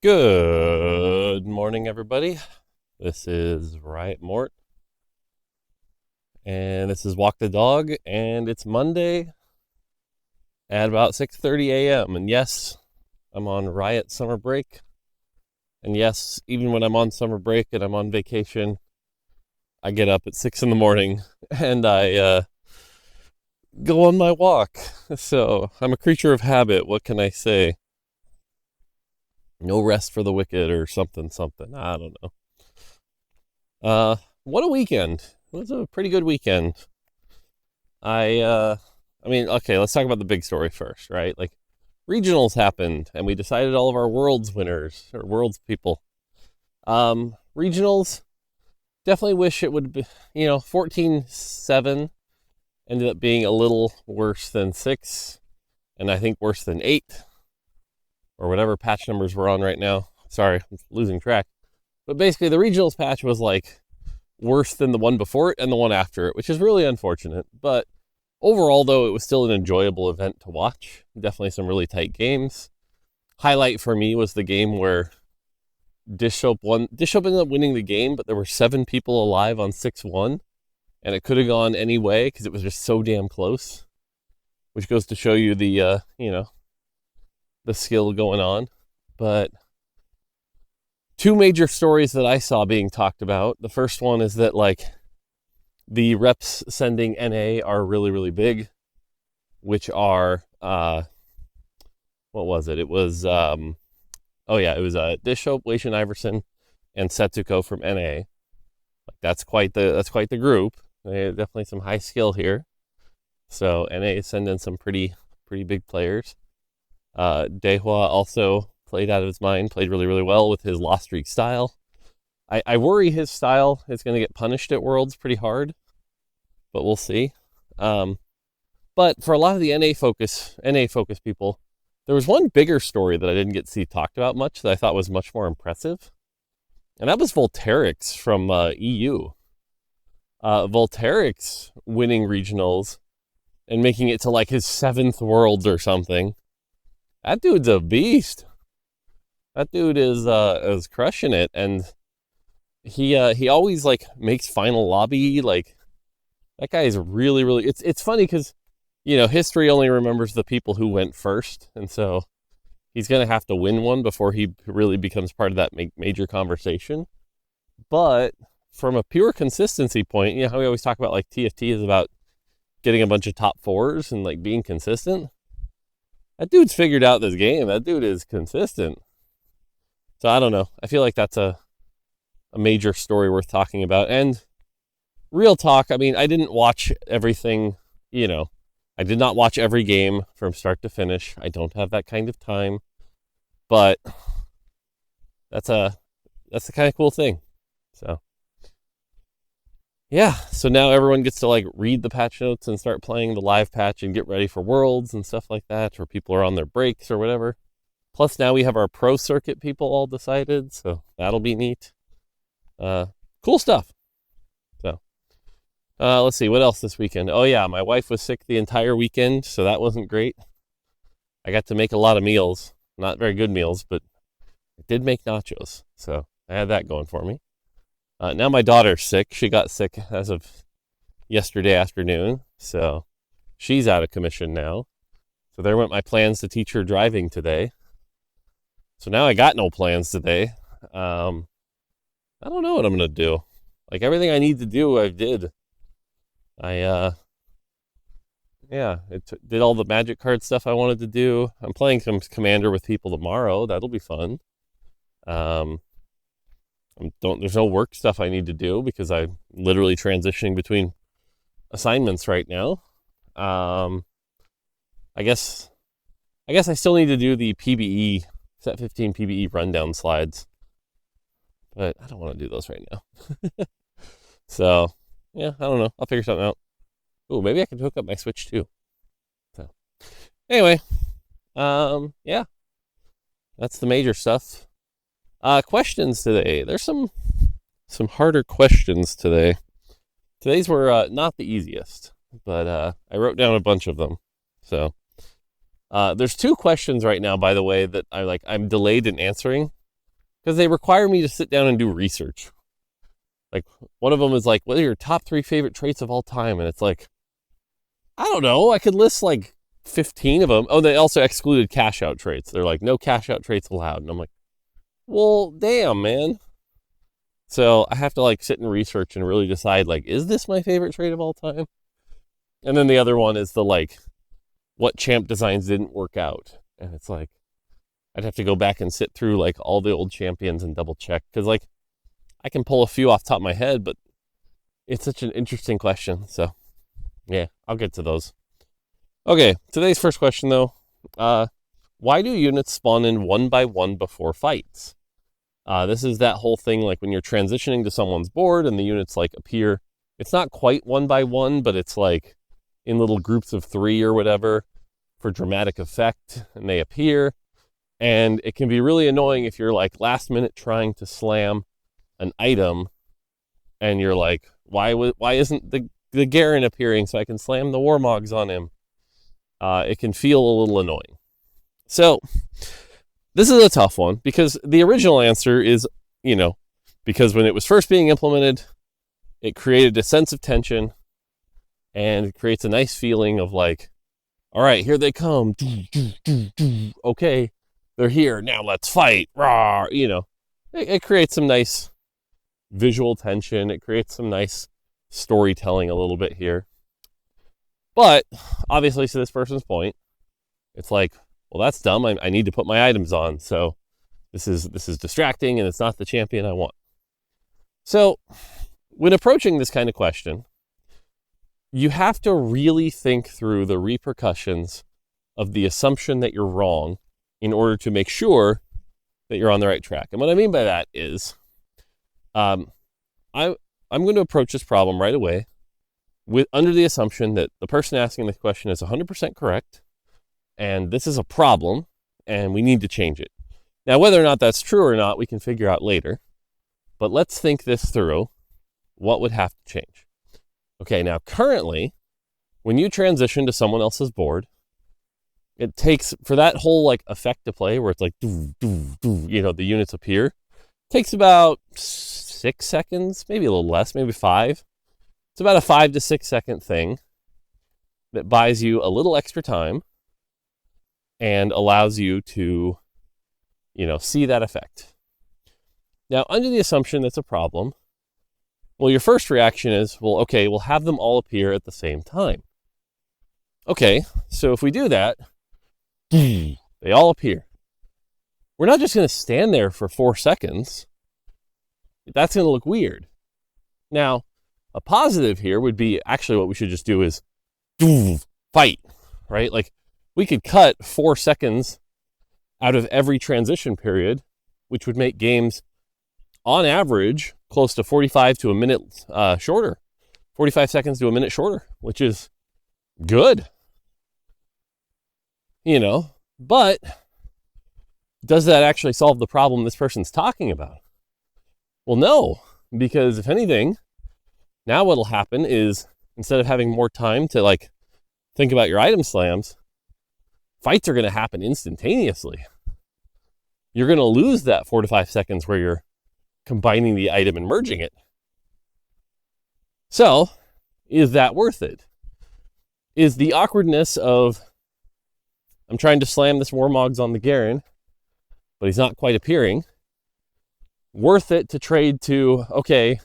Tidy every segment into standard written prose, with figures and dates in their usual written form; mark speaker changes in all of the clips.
Speaker 1: Good morning, everybody. This is Riot Mort, and this is Walk the Dog, and it's Monday at about 6:30 a.m. And yes, I'm on Riot summer break. And yes, even when I'm on summer break and I'm on vacation, I get up at 6 in the morning and I go on my walk. So I'm a creature of habit. What can I say? No rest for the wicked or something. I don't know. What a weekend. It was a pretty good weekend. Okay, let's talk about the big story first, right? Like, regionals happened, and we decided all of our world's winners, or world's people. Regionals, definitely wish it would be, 14-7 ended up being a little worse than 6, and I think worse than 8, or whatever patch numbers we're on right now. Sorry, I'm losing track. But basically, the regionals patch was like worse than the one before it and the one after it, which is really unfortunate. But overall, though, it was still an enjoyable event to watch. Definitely some really tight games. Highlight for me was the game where Dish Soap won. Dish Soap ended up winning the game, but there were 7 people alive on 6-1, and it could have gone any way because it was just so damn close. Which goes to show you the the skill going on. But 2 major stories that I saw being talked about. The first one is that, like, the reps sending NA are really, really big, which are, what was it? It was, it was Dish Soap, Waitian Iverson, and Setsuko from NA. Like, that's quite the group. They have definitely some high skill here. So NA is sending some pretty big players. Dehua also played out of his mind, played really, really well with his Lost Streak style. I worry his style is going to get punished at Worlds pretty hard, but we'll see. But for a lot of the NA focus people, there was one bigger story that I didn't get to see talked about much that I thought was much more impressive, and that was Volterix from EU. Volterix winning regionals and making it to like his 7th Worlds or something. That dude's a beast. That dude is crushing it, and he always like makes final lobby. Like, that guy is really, really. It's funny because history only remembers the people who went first, and so he's gonna have to win one before he really becomes part of that major conversation. But from a pure consistency point, how we always talk about like TFT is about getting a bunch of top 4s and like being consistent. That dude's figured out this game. That dude is consistent. So I don't know. I feel like that's a major story worth talking about. And real talk, I mean, I didn't watch everything, I did not watch every game from start to finish. I don't have that kind of time. But that's the kind of cool thing. So yeah, so now everyone gets to like read the patch notes and start playing the live patch and get ready for Worlds and stuff like that, or people are on their breaks or whatever. Plus now we have our pro circuit people all decided, so that'll be neat. Cool stuff. So let's see, what else this weekend? Oh yeah, my wife was sick the entire weekend, so that wasn't great. I got to make a lot of meals, not very good meals, but I did make nachos, so I had that going for me. Now my daughter's sick. She got sick as of yesterday afternoon, so she's out of commission now. So there went my plans to teach her driving today. So now I got no plans today. I don't know what I'm gonna do. Like, everything I need to do, I did. Did all the magic card stuff I wanted to do. I'm playing some Commander with people tomorrow. That'll be fun. There's no work stuff I need to do because I'm literally transitioning between assignments right now. I guess I still need to do the PBE set 15 PBE rundown slides, but I don't want to do those right now. So yeah, I don't know. I'll figure something out. Oh, maybe I can hook up my Switch too. So anyway, yeah, that's the major stuff. Questions today. There's some harder questions today. Today's were not the easiest, but I wrote down a bunch of them. So there's 2 questions right now, by the way, that I'm delayed in answering. because they require me to sit down and do research. Like, one of them is like, what are your top 3 favorite traits of all time? And it's like, I don't know. I could list like 15 of them. Oh, they also excluded cash out traits. They're like, no cash out traits allowed. And I'm like, well, damn, man. So I have to like sit and research and really decide, like, is this my favorite trait of all time? And then the other one is the like, what champ designs didn't work out. And it's like, I'd have to go back and sit through like all the old champions and double check. Because like, I can pull a few off the top of my head, but it's such an interesting question. So yeah, I'll get to those. Okay, today's first question though. Why do units spawn in one by one before fights? This is that whole thing like when you're transitioning to someone's board and the units like appear. It's not quite one by one, but it's like in little groups of 3 or whatever for dramatic effect, and they appear. And it can be really annoying if you're like last minute trying to slam an item and you're like, why isn't the Garen appearing so I can slam the Warmogs on him? It can feel a little annoying. So this is a tough one because the original answer is, because when it was first being implemented, it created a sense of tension and it creates a nice feeling of like, all right, here they come. Okay, they're here. Now let's fight. Rawr. It creates some nice visual tension. It creates some nice storytelling a little bit here. But obviously, to this person's point, it's like, well, that's dumb. I need to put my items on. So this is distracting and it's not the champion I want. So when approaching this kind of question, you have to really think through the repercussions of the assumption that you're wrong in order to make sure that you're on the right track. And what I mean by that is, I'm going to approach this problem right away under the assumption that the person asking the question is 100% correct, and this is a problem, and we need to change it. Now, whether or not that's true or not, we can figure out later. But let's think this through. What would have to change? Okay, now currently, when you transition to someone else's board, it takes, for that whole like effect to play, where it's like, the units appear, it takes about 6 seconds, maybe a little less, maybe 5. It's about a 5 to 6 second thing that buys you a little extra time and allows you to, see that effect. Now, under the assumption that's a problem, well, your first reaction is, well, okay, we'll have them all appear at the same time. Okay, so if we do that, they all appear. We're not just going to stand there for 4 seconds. That's going to look weird. Now, a positive here would be actually what we should just do is fight, right? Like we could cut 4 seconds out of every transition period, which would make games on average close to 45 to a minute shorter, 45 seconds to a minute shorter, which is good, but does that actually solve the problem this person's talking about? Well, no, because if anything, now what'll happen is instead of having more time to like think about your item slams, fights are going to happen instantaneously. You're going to lose that 4 to 5 seconds where you're combining the item and merging it. So, is that worth it? Is the awkwardness of, I'm trying to slam this Warmogs on the Garen, but he's not quite appearing, worth it to trade to, okay,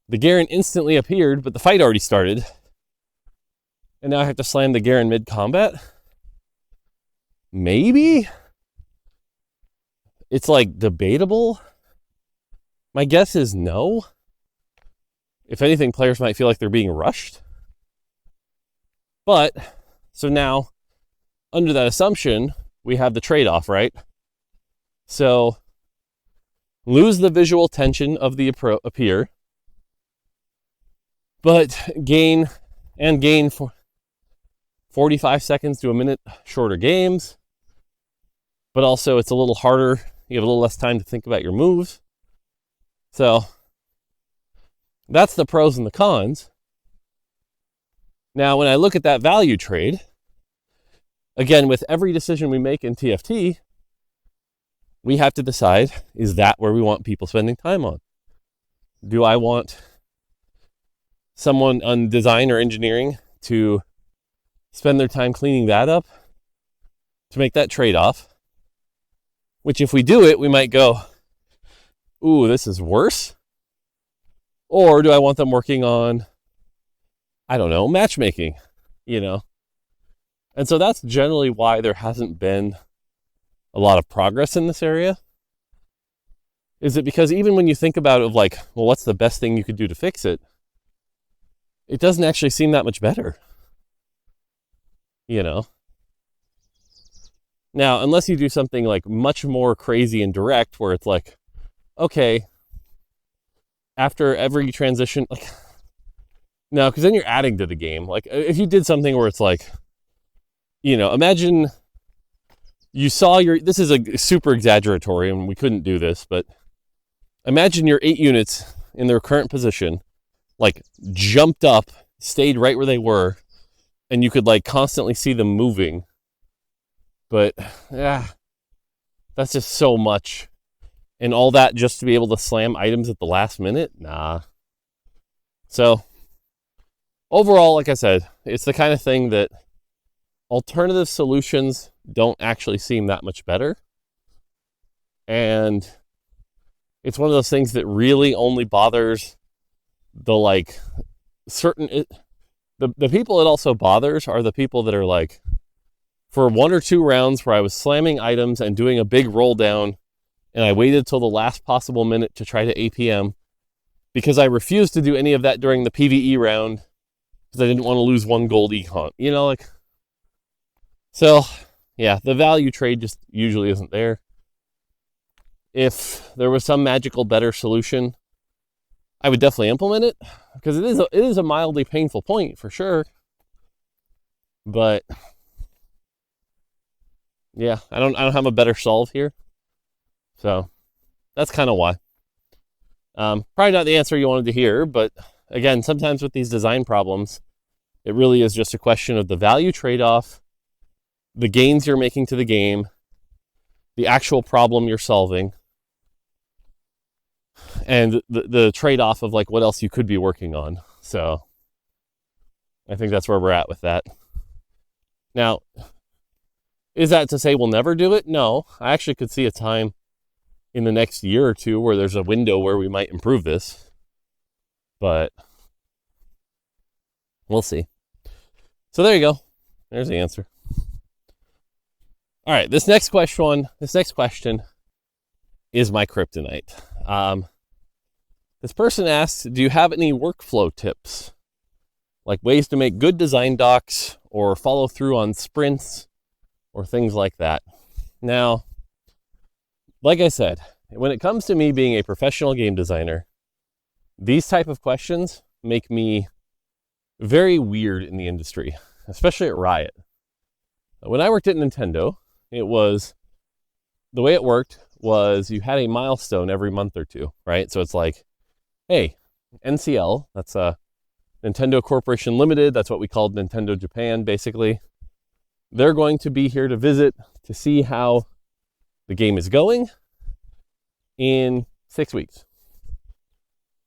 Speaker 1: the Garen instantly appeared, but the fight already started, and now I have to slam the Garen mid-combat? Maybe? It's like debatable. My guess is no. If anything, players might feel like they're being rushed. But, so now, under that assumption, we have the trade-off, right? So, lose the visual tension of the appear, but gain for 45 seconds to a minute shorter games. But also, it's a little harder. You have a little less time to think about your moves. So, that's the pros and the cons. Now, when I look at that value trade, again, with every decision we make in TFT, we have to decide, is that where we want people spending time on? Do I want someone on design or engineering to spend their time cleaning that up to make that trade-off? Which if we do it, we might go, ooh, this is worse. Or do I want them working on, I don't know, matchmaking, And so that's generally why there hasn't been a lot of progress in this area. Is it because even when you think about it of like, well, what's the best thing you could do to fix it? It doesn't actually seem that much better. Now, unless you do something like much more crazy and direct where it's like, okay, after every transition, like, no, because then you're adding to the game. Like if you did something where it's like, imagine you saw this is a super exaggeratory and we couldn't do this, but imagine your 8 units in their current position, like jumped up, stayed right where they were, and you could like constantly see them moving. But that's just so much. And all that just to be able to slam items at the last minute? Nah. So overall, like I said, it's the kind of thing that alternative solutions don't actually seem that much better. And it's one of those things that really only bothers the like certain, the people it also bothers are the people that are like, for 1 or 2 rounds where I was slamming items and doing a big roll down, and I waited till the last possible minute to try to APM because I refused to do any of that during the PvE round because I didn't want to lose 1 gold econ. So yeah, the value trade just usually isn't there. If there was some magical better solution, I would definitely implement it because it is a mildly painful point for sure. But yeah, I don't have a better solve here. So that's kind of why. Probably not the answer you wanted to hear, but again, sometimes with these design problems, it really is just a question of the value trade-off, the gains you're making to the game, the actual problem you're solving, and the trade-off of like what else you could be working on. So I think that's where we're at with that. Now, is that to say we'll never do it? No, I actually could see a time in the next year or 2 where there's a window where we might improve this, but we'll see. So there you go. There's the answer. All right, this next question is my kryptonite. This person asks, do you have any workflow tips? Like ways to make good design docs or follow through on sprints or things like that. Now, like I said, when it comes to me being a professional game designer, these type of questions make me very weird in the industry, especially at Riot. When I worked at Nintendo, the way it worked was you had a milestone every month or 2, right? So it's like, hey, NCL, that's Nintendo Corporation Limited, that's what we called Nintendo Japan, basically. They're going to be here to visit to see how the game is going in 6 weeks.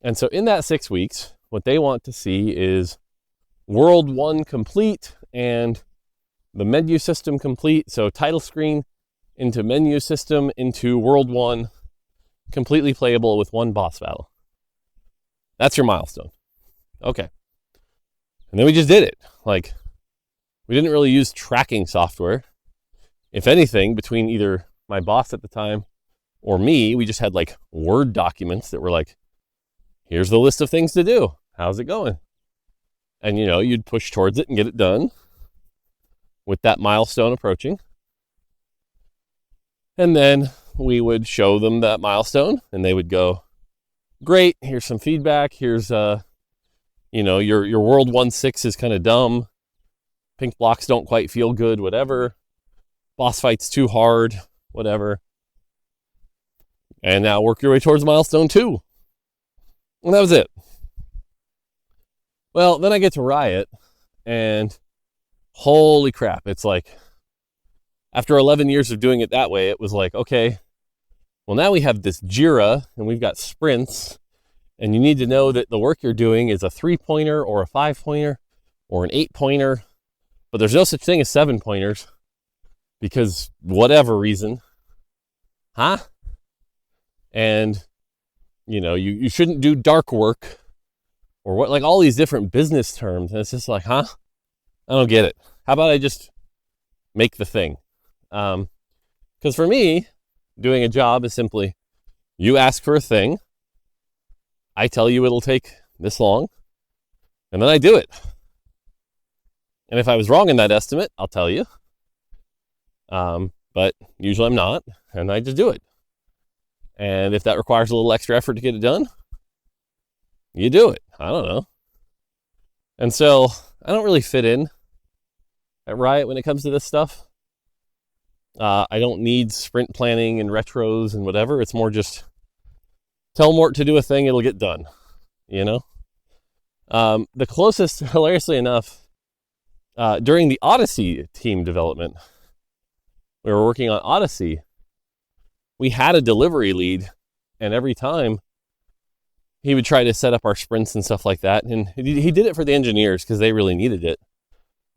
Speaker 1: And so in that 6 weeks, what they want to see is World 1 complete and the menu system complete. So title screen into menu system into World 1, completely playable with 1 boss battle. That's your milestone. Okay. And then we just did it. Like, we didn't really use tracking software. If anything, between either my boss at the time or me, we just had like Word documents that were like, here's the list of things to do. How's it going? And, you'd push towards it and get it done with that milestone approaching. And then we would show them that milestone and they would go, great, here's some feedback. Here's, your World 1-6 is kind of dumb. Pink blocks don't quite feel good, whatever. Boss fight's too hard, whatever. And now work your way towards milestone 2. And that was it. Well, then I get to Riot, and holy crap, it's like, after 11 years of doing it that way, it was like, okay, Well, now we have this JIRA and we've got sprints, and you need to know that the work you're doing is a 3-pointer or a 5-pointer or an 8-pointer, but there's no such thing as 7-pointers because whatever reason, And, you shouldn't do dark work or what, like all these different business terms. And it's just like, I don't get it. How about I just make the thing? Because for me, doing a job is simply, you ask for a thing, I tell you it'll take this long, and then I do it. And if I was wrong in that estimate, I'll tell you. But usually I'm not, and I just do it. And if that requires a little extra effort to get it done, you do it. I don't know. And so I don't really fit in at Riot when it comes to this stuff. I don't need sprint planning and retros and whatever. It's more just tell Mort to do a thing, it'll get done. The closest, hilariously enough, during the Odyssey team development, we were working on Odyssey. We had a delivery lead, and every time he would try to set up our sprints and stuff like that. And he did it for the engineers because they really needed it.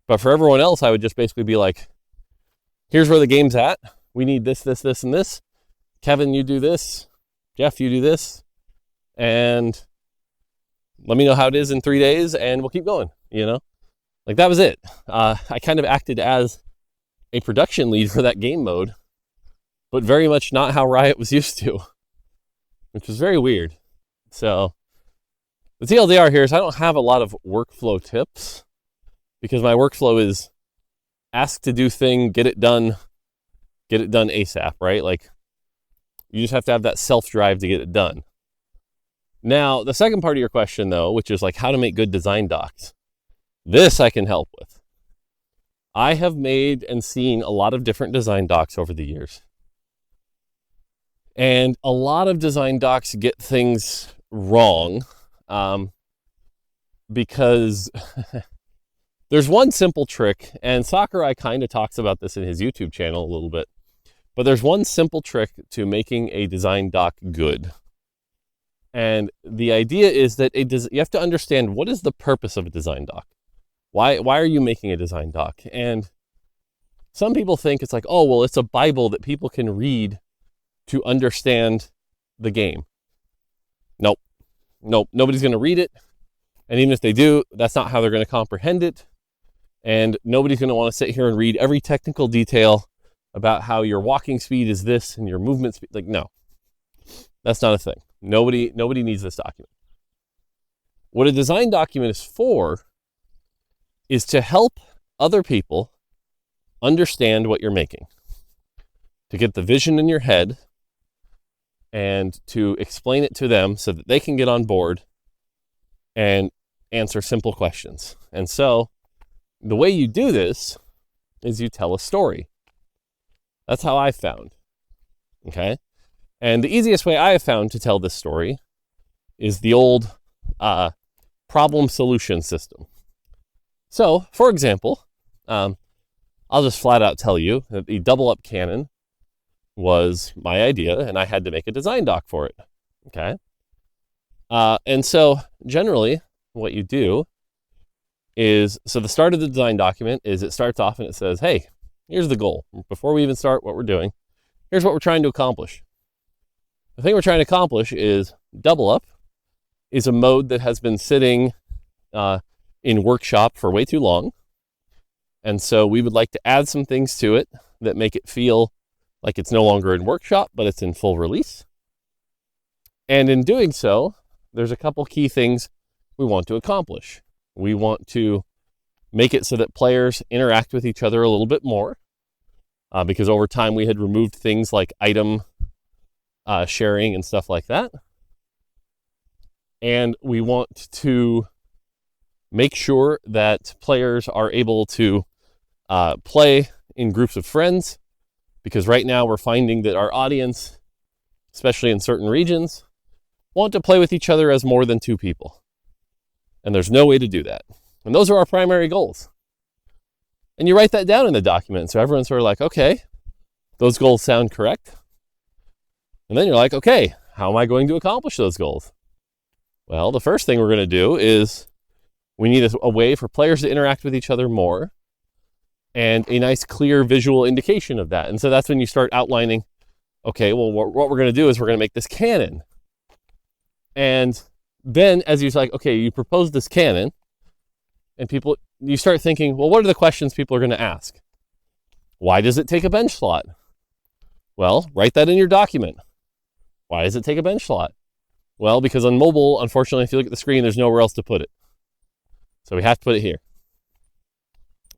Speaker 1: But for everyone else, I would just basically be like, here's where the game's at. We need this, this, this, and this. Kevin, you do this. Jeff, you do this. And let me know how it is in 3 days, and we'll keep going, Like, that was it. I kind of acted as a production lead for that game mode, but very much not how Riot was used to, which was very weird. So the TLDR here is I don't have a lot of workflow tips because my workflow is ask to do thing, get it done ASAP, right? Like, you just have to have that self-drive to get it done. Now, the second part of your question, though, which is like how to make good design docs, this I can help with. I have made and seen a lot of different design docs over the years. And a lot of design docs get things wrong because there's one simple trick, and Sakurai kind of talks about this in his YouTube channel a little bit, but there's one simple trick to making a design doc good. And the idea is that you have to understand what is the purpose of a design doc. Why are you making a design doc? And some people think it's like, oh, well, it's a Bible that people can read to understand the game. Nope, nobody's going to read it. And even if they do, that's not how they're going to comprehend it. And nobody's going to want to sit here and read every technical detail about how your walking speed is this and your movement speed. Like, no, that's not a thing. Nobody needs this document. What a design document is for is to help other people understand what you're making, to get the vision in your head and to explain it to them so that they can get on board and answer simple questions. And so the way you do this is you tell a story. That's how I found. Okay? And the easiest way I have found to tell this story is the old problem solution system. So, for example, I'll just flat out tell you that the double up cannon was my idea, and I had to make a design doc for it. Okay? And so generally what you do is, so the start of the design document is it starts off and it says, hey, here's the goal. Before we even start what we're doing, here's what we're trying to accomplish. The thing we're trying to accomplish is double up is a mode that has been sitting in workshop for way too long. And so we would like to add some things to it that make it feel like it's no longer in workshop, but it's in full release. And in doing so, there's a couple key things we want to accomplish. We want to make it so that players interact with each other a little bit more, because over time we had removed things like item sharing and stuff like that. And we want to make sure that players are able to play in groups of friends, because right now we're finding that our audience, especially in certain regions, want to play with each other as more than two people. And there's no way to do that. And those are our primary goals. And you write that down in the document. So everyone's sort of like, okay, those goals sound correct. And then you're like, okay, how am I going to accomplish those goals? Well, the first thing we're going to do is we need a way for players to interact with each other more and a nice, clear visual indication of that. And so that's when you start outlining, okay, well, what we're going to do is we're going to make this cannon. And then as you're like, okay, you propose this cannon, and you start thinking, well, what are the questions people are going to ask? Why does it take a bench slot? Well, write that in your document. Why does it take a bench slot? Well, because on mobile, unfortunately, if you look at the screen, there's nowhere else to put it. So we have to put it here.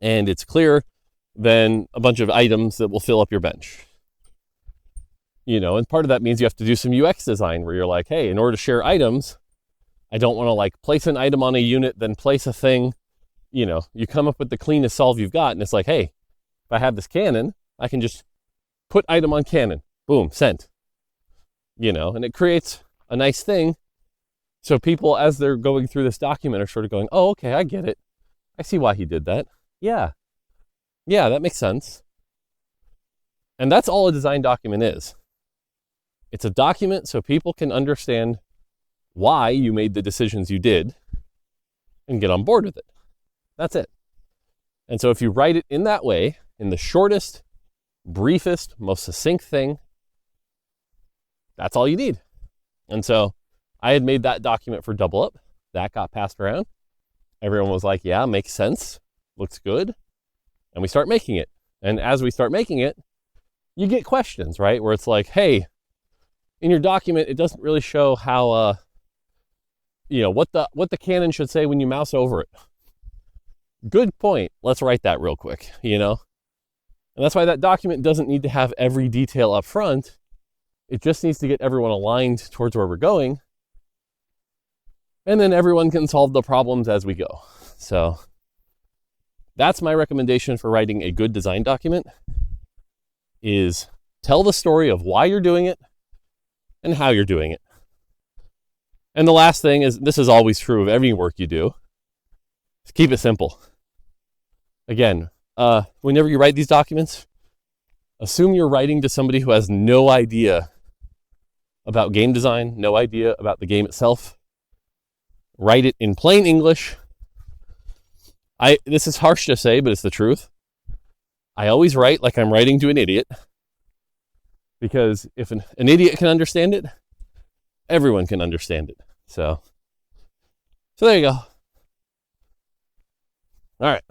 Speaker 1: And it's clearer than a bunch of items that will fill up your bench. And part of that means you have to do some UX design where you're like, hey, in order to share items, I don't want to like place an item on a unit, then place a thing. You come up with the cleanest solve you've got, and it's like, hey, if I have this cannon, I can just put item on cannon. Boom, sent. And it creates a nice thing. So people, as they're going through this document, are sort of going, oh, okay, I get it. I see why he did that. Yeah, that makes sense. And that's all a design document is. It's a document so people can understand why you made the decisions you did and get on board with it. That's it. And so if you write it in that way, in the shortest, briefest, most succinct thing, that's all you need. And so I had made that document for Double Up. That got passed around. Everyone was like, yeah, makes sense. Looks good. And we start making it. And as we start making it, you get questions, right? Where it's like, hey, in your document, it doesn't really show how, what the cannon should say when you mouse over it. Good point. Let's write that real quick, And that's why that document doesn't need to have every detail up front. It just needs to get everyone aligned towards where we're going. And then everyone can solve the problems as we go. So that's my recommendation for writing a good design document, is tell the story of why you're doing it and how you're doing it. And the last thing is, this is always true of any work you do, is keep it simple. Again, whenever you write these documents, assume you're writing to somebody who has no idea about game design, no idea about the game itself. Write it in plain English. This is harsh to say, but it's the truth. I always write like I'm writing to an idiot, because if an idiot can understand it, everyone can understand it. So there you go. All right.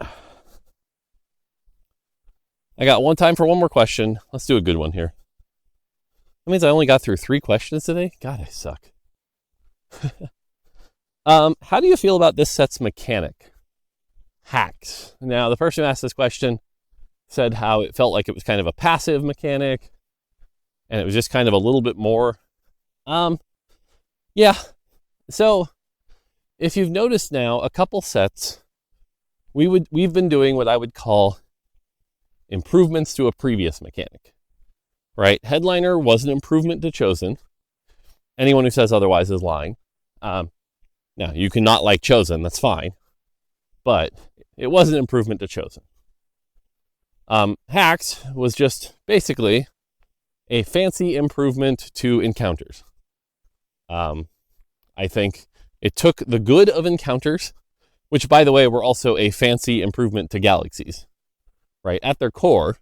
Speaker 1: I got time for one more question. Let's do a good one here. That means I only got through 3 questions today. God, I suck. How do you feel about this set's mechanic? Hacks. Now, the person who asked this question said how it felt like it was kind of a passive mechanic, and it was just kind of a little bit more. Yeah. So, if you've noticed now, a couple sets, we've been doing what I would call improvements to a previous mechanic, right? Headliner was an improvement to Chosen. Anyone who says otherwise is lying. Now, you can not like Chosen, that's fine, but it was an improvement to Chosen. Hacks was just basically a fancy improvement to encounters. I think it took the good of encounters, which, by the way, were also a fancy improvement to galaxies, right? At their core,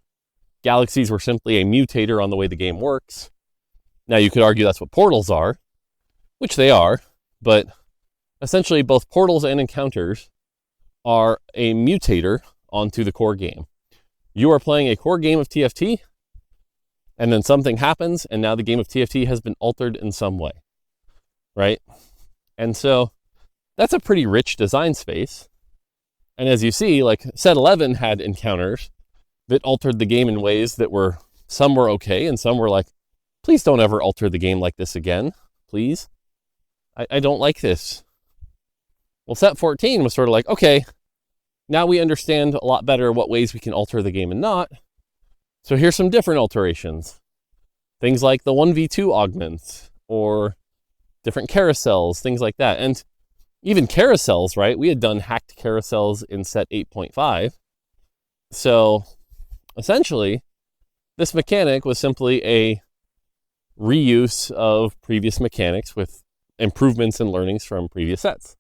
Speaker 1: galaxies were simply a mutator on the way the game works. Now, you could argue that's what portals are, which they are, but essentially both portals and encounters are a mutator onto the core game. You are playing a core game of TFT, and then something happens, and now the game of TFT has been altered in some way, right? And so that's a pretty rich design space. And as you see, like set 11 had encounters that altered the game in ways that some were okay, and some were like, please don't ever alter the game like this again, please. I don't like this. Well, set 14 was sort of like, okay, now we understand a lot better what ways we can alter the game and not. So here's some different alterations. Things like the 1v2 augments, or different carousels, things like that. And even carousels, right? We had done hacked carousels in set 8.5. So essentially, this mechanic was simply a reuse of previous mechanics with improvements and learnings from previous sets.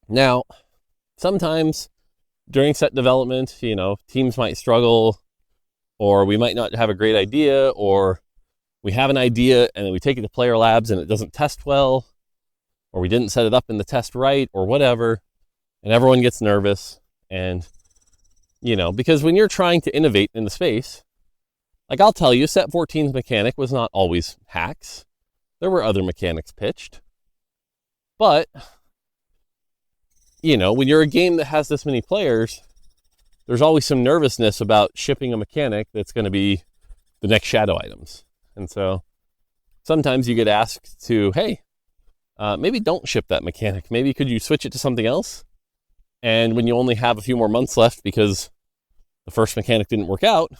Speaker 1: Now, sometimes during set development, teams might struggle, or we might not have a great idea, or we have an idea and then we take it to player labs and it doesn't test well, or we didn't set it up in the test right, or whatever, and everyone gets nervous. And, because when you're trying to innovate in the space, like I'll tell you, Set 14's mechanic was not always hacks. There were other mechanics pitched. But, when you're a game that has this many players, there's always some nervousness about shipping a mechanic that's going to be the next shadow items. And so sometimes you get asked to, hey, maybe don't ship that mechanic. Maybe could you switch it to something else? And when you only have a few more months left because the first mechanic didn't work out,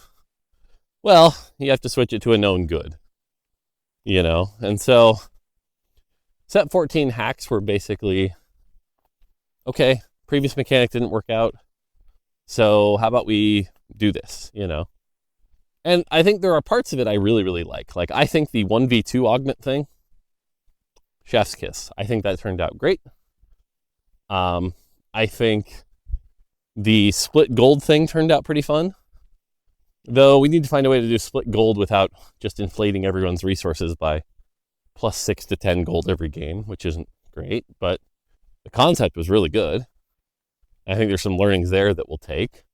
Speaker 1: well, you have to switch it to a known good, And so Set 14 hacks were basically, okay, previous mechanic didn't work out, so how about we do this, And I think there are parts of it I really, really like. Like, I think the 1v2 augment thing, chef's kiss. I think that turned out great. I think the split gold thing turned out pretty fun. Though we need to find a way to do split gold without just inflating everyone's resources by plus 6 to 10 gold every game, which isn't great. But the concept was really good. I think there's some learnings there that we'll take.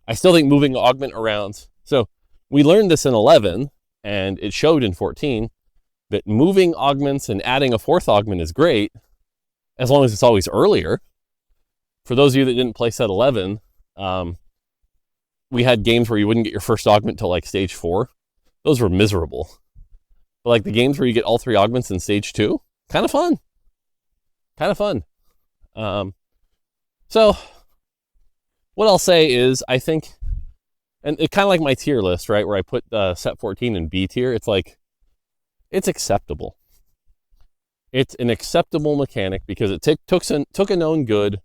Speaker 1: I still think moving augment around. So we learned this in 11, and it showed in 14, that moving augments and adding a fourth augment is great, as long as it's always earlier. For those of you that didn't play set 11, we had games where you wouldn't get your first augment till like stage 4. Those were miserable. But like the games where you get all 3 augments in stage 2, kind of fun. So what I'll say is, I think, and it kind of like my tier list, right, where I put set 14 in B tier, it's like, it's acceptable. It's an acceptable mechanic because it took a known good,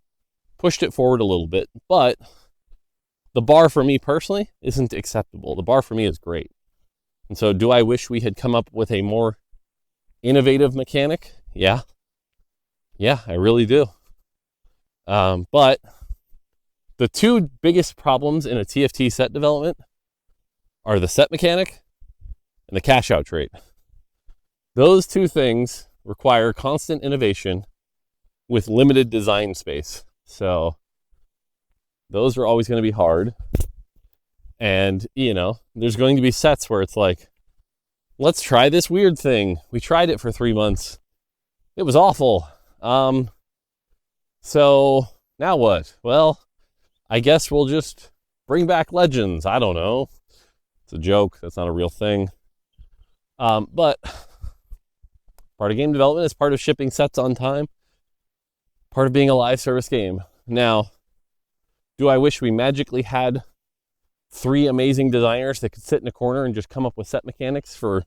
Speaker 1: pushed it forward a little bit, but the bar for me personally isn't acceptable. The bar for me is great. And so do I wish we had come up with a more innovative mechanic? Yeah, I really do. But the 2 biggest problems in a TFT set development are the set mechanic and the cash out trait. Those 2 things require constant innovation with limited design space. So those are always going to be hard. And, there's going to be sets where it's like, let's try this weird thing. We tried it for 3 months. It was awful. So now what? Well, I guess we'll just bring back Legends. I don't know. It's a joke. That's not a real thing. But part of game development is part of shipping sets on time. Part of being a live service game. Now, do I wish we magically had 3 amazing designers that could sit in a corner and just come up with set mechanics for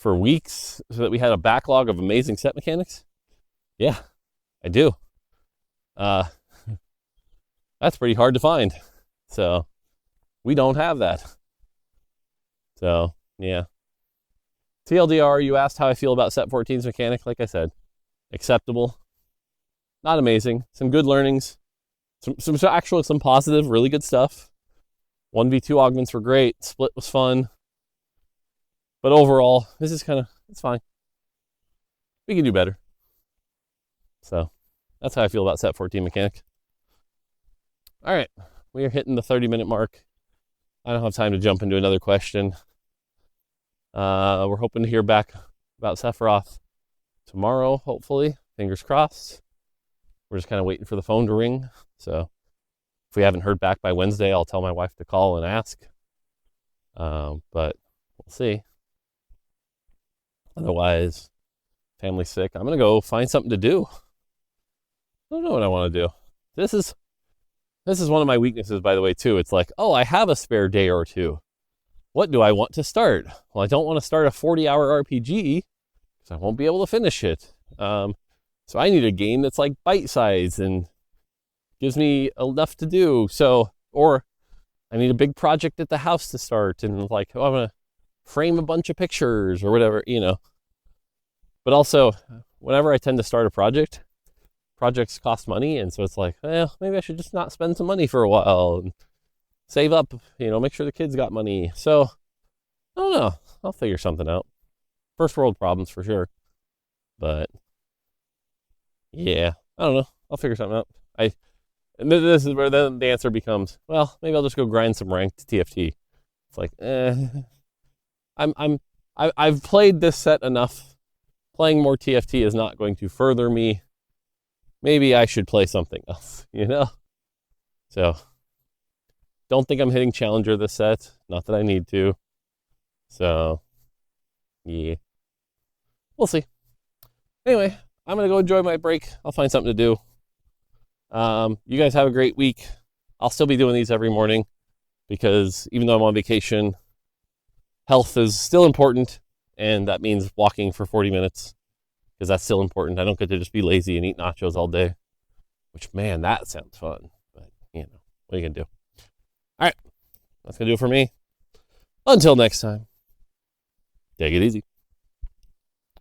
Speaker 1: weeks so that we had a backlog of amazing set mechanics? Yeah, I do. That's pretty hard to find. So we don't have that. So, yeah. TLDR, you asked how I feel about Set 14's mechanic. Like I said, acceptable. Not amazing. Some good learnings. Some positive, really good stuff. 1v2 augments were great. Split was fun. But overall, this is it's fine. We can do better. So that's how I feel about Set 14 mechanic. All right. We are hitting the 30-minute mark. I don't have time to jump into another question. We're hoping to hear back about Sephiroth tomorrow, hopefully. Fingers crossed. We're just kind of waiting for the phone to ring. So if we haven't heard back by Wednesday, I'll tell my wife to call and ask. But we'll see. Otherwise, family's sick. I'm going to go find something to do. I don't know what I want to do. This is one of my weaknesses, by the way, too. It's like, I have a spare day or two. What do I want to start? Well, I don't want to start a 40-hour RPG because I won't be able to finish it. So I need a game that's like bite-sized and gives me enough to do. Or I need a big project at the house to start, and like, I'm going to frame a bunch of pictures or whatever, But also, whenever I tend to start a project, projects cost money, and so it's like, well, maybe I should just not spend some money for a while and save up, make sure the kids got money. So, I don't know. I'll figure something out. First world problems for sure. But, yeah, I don't know. I'll figure something out. And this is where then the answer becomes, well, maybe I'll just go grind some ranked TFT. It's like, I've played this set enough. Playing more TFT is not going to further me. Maybe I should play something else, So, don't think I'm hitting Challenger this set. Not that I need to. So, yeah. We'll see. Anyway, I'm going to go enjoy my break. I'll find something to do. You guys have a great week. I'll still be doing these every morning because even though I'm on vacation, health is still important, and that means walking for 40 minutes because that's still important. I don't get to just be lazy and eat nachos all day, which, man, that sounds fun. But, what are you going to do? All right, that's going to do it for me. Until next time, take it easy.